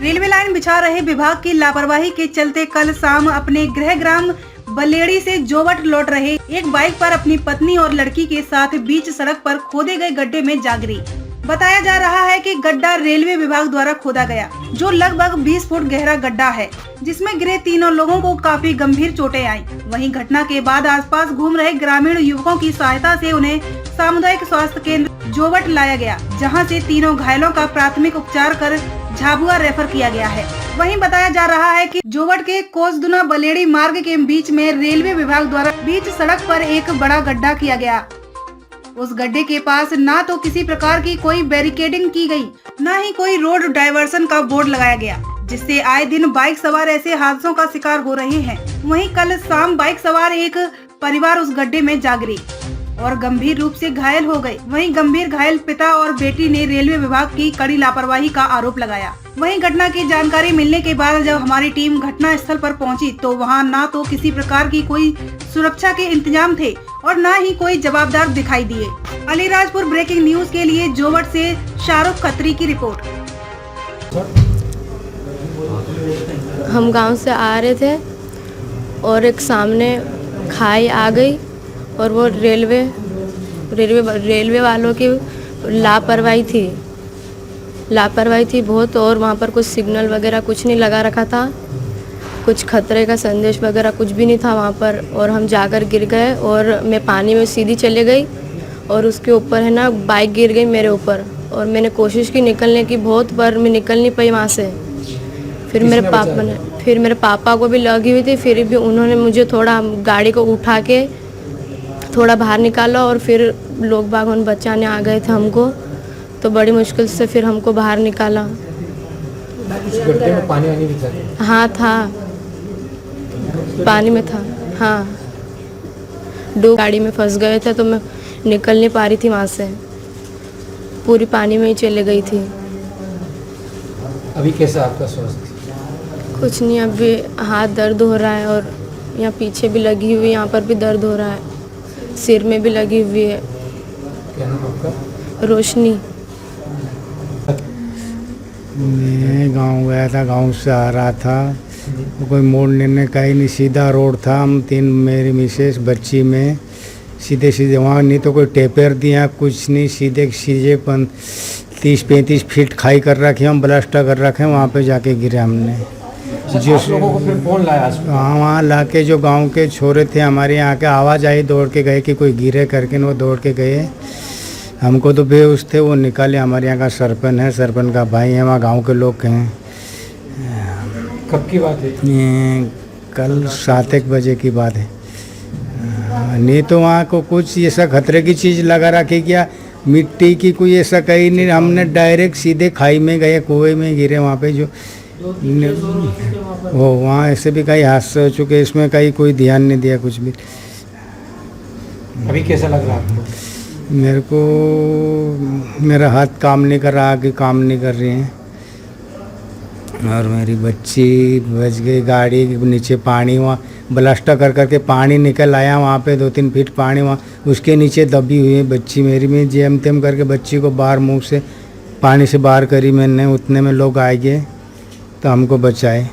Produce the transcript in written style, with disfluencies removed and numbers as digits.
Railway line बिछा रहे विभाग की लापरवाही के चलते कल शाम अपने गृह ग्राम बलेड़ी से जोवट लौट रहे एक बाइक पर अपनी पत्नी और लड़की के साथ बीच सड़क पर खोदे गए गड्ढे में जा गिरी। बताया जा रहा है कि गड्ढा रेलवे विभाग द्वारा खोदा गया, जो लगभग 20 फुट गहरा गड्ढा है, जिसमें गिरे तीनों लोगों को काफी गंभीर चोटें आईं। वहीं घटना के बाद आसपास घूम रहे ग्रामीण युवकों की सहायता से उन्हें सामुदायिक स्वास्थ्य केंद्र जोवट लाया गया, जहां से तीनों घायलों का प्राथमिक उपचार कर झाबुआ रेफर किया गया है। वहीं बताया जा रहा है कि जोवट के कोसदुना बलेड़ी मार्ग के बीच में रेलवे विभाग द्वारा बीच सड़क पर एक बड़ा गड्ढा किया गया। उस गड्ढे के पास ना तो किसी प्रकार की कोई बैरिकेडिंग की गई, न ही कोई रोड डाइवर्सन का बोर्ड लगाया गया, जिससे आए दिन बाइक सवार ऐसे हादसों का शिकार हो रहे हैं। वहीं कल शाम बाइक सवार एक परिवार उस गड्ढे में जा गिरी और गंभीर रूप से घायल हो गए। वहीं गंभीर घायल पिता और बेटी ने रेलवे विभाग की कड़ी लापरवाही का आरोप लगाया। वहीं घटना की जानकारी मिलने के बाद जब हमारी टीम घटना स्थल पर पहुंची तो वहां ना तो किसी प्रकार की कोई सुरक्षा के इंतजाम थे और न ही कोई जवाबदार दिखाई दिए। अलीराजपुर ब्रेकिंग न्यूज के लिए जोवट से शाहरुख खत्री की रिपोर्ट। हम गांव से आ रहे थे और एक सामने खाई आ गई और वो रेलवे वालों की लापरवाही थी बहुत। और वहाँ पर कुछ सिग्नल वगैरह कुछ नहीं लगा रखा था, कुछ खतरे का संदेश वगैरह कुछ भी नहीं था वहाँ पर। और हम जाकर गिर गए और मैं पानी में सीधी चले गई और उसके ऊपर है ना बाइक गिर गई मेरे ऊपर। और मैंने कोशिश की निकलने की बहुत, पर मैं निकल नहीं पाई वहाँ से। फिर मेरे पापा को भी लगी हुई थी, फिर भी उन्होंने मुझे थोड़ा गाड़ी को उठा के थोड़ा बाहर निकाला और फिर लोग बाग उन बचाने आ गए थे हमको, तो बड़ी मुश्किल से फिर हमको बाहर निकाला। गड्ढे में पानी वानी भी था? हाँ था, पानी में था। हाँ, गाड़ी में फंस गए थे तो मैं निकल नहीं पा रही थी वहाँ से, पूरी पानी में ही चले गई थी। अभी कैसा आपका स्वास्थ्य? कुछ नहीं, अभी हाथ दर्द हो रहा है और यहाँ पीछे भी लगी हुई, यहाँ पर भी दर्द हो रहा है, सिर में भी लगी हुई है। क्या नाम आपका? रोशनी। मैं गांव गया था, गांव से आ रहा था, कोई मोड़ने ने कहीं नहीं, सीधा रोड था। हम मेरी मिसेस बच्ची में सीधे वहाँ, नहीं तो कोई टेपर दिया कुछ नहीं, सीधे 30-35 फीट खाई कर रखे, हम ब्लास्टर कर रखे, वहाँ पे जाके गिरे हमने। जिस लोगों को फिर कौन लाया? हाँ, वहाँ ला के जो गाँव के छोरे थे हमारे यहाँ के, आवाज़ आई, दौड़ के गए कि कोई गिरे करके, वो दौड़ के गए। हमको तो बेहोश थे, वो निकाले। हमारे यहाँ का सरपंच है, सरपंच का भाई है, वहाँ गांव के लोग हैं। कब की बात है? कल 7-1 बजे की बात है। नहीं तो वहाँ को कुछ ऐसा खतरे की चीज़ लगा रखी, क्या मिट्टी की कोई ऐसा कहीं नहीं। हमने डायरेक्ट सीधे खाई में गए, कुएं में गिरे। वहाँ पे जो वो वहाँ ऐसे भी कई हादसे हो चुके, इसमें कहीं कोई ध्यान नहीं दिया कुछ भी। अभी कैसा लग रहा है आपको? मेरे को, मेरा हाथ काम नहीं कर रहा, आगे काम नहीं कर रही है, और मेरी बच्ची बच गई। गाड़ी के नीचे पानी, वहाँ ब्लास्टर कर करके पानी निकल आया, वहाँ पे 2-3 फीट पानी, वहाँ उसके नीचे दबी हुई है बच्ची मेरी। मैं जेम तेम करके बच्ची को बाहर मुंह से पानी से बाहर करी मैंने, उतने में लोग आ गए तो हमको बचाए।